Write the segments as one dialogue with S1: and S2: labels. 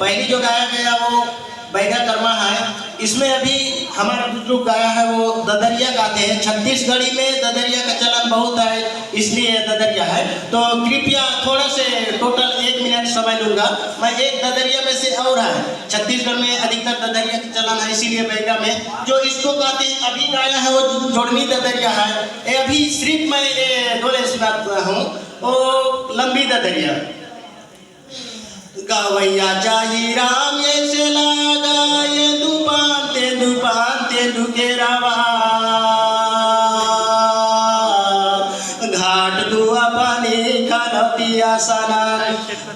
S1: पहली जो गाया गया वो बैगा कर्मा है। इसमें अभी हमारा बुजुर्ग गाया है वो ददरिया गाते हैं। छत्तीसगढ़ी में ददरिया का चलन बहुत है, इसलिए ददरिया है। तो कृपया थोड़ा से टोटल 1 मिनट समय लूँगा मैं। एक ददरिया में से और है, छत्तीसगढ़ में अधिकतर ददरिया का चलन है, इसीलिए बैगा में जो इसको गाते हैं अभी गाया है वो जोड़नी ददरिया है। ये अभी सिर्फ मैं ये डोले सुनाता हूँ, वो लंबी ददरिया। गवैया जाही राम ये से लागा ये दुपान ते दुकेरावा घाट दुआ पानी खाना पिया सना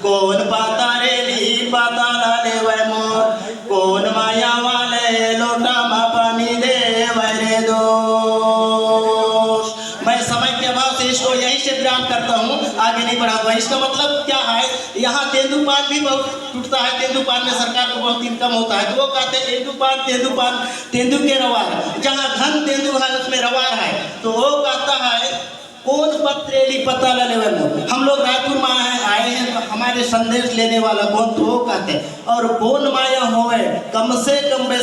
S1: कौन पाता रेली पाता लाले वै मोर कौन माया वाले लोटा मा पानी दे वैरे दोष। मैं समय के अभाव से इसको यहीं से विराम करता हूँ, आगे नहीं बढ़ाऊंगा। इसका मतलब क्या है, यहाँ तेंदुपान भी बहुत टूटता है, तेंदुपान में सरकार को बहुत इनकम होता है। तो वो कहते हैं तेंदुपान तेंदु के रवार, जहाँ घन तेंदु है उसमें रवार है। तो वो कहता है कौन पत्रेली पता ले हम लोग रायपुर में आए हैं तो हमारे संदेश लेने वाला कौन, तो वो कहते हैं और कौन माया होवे कम से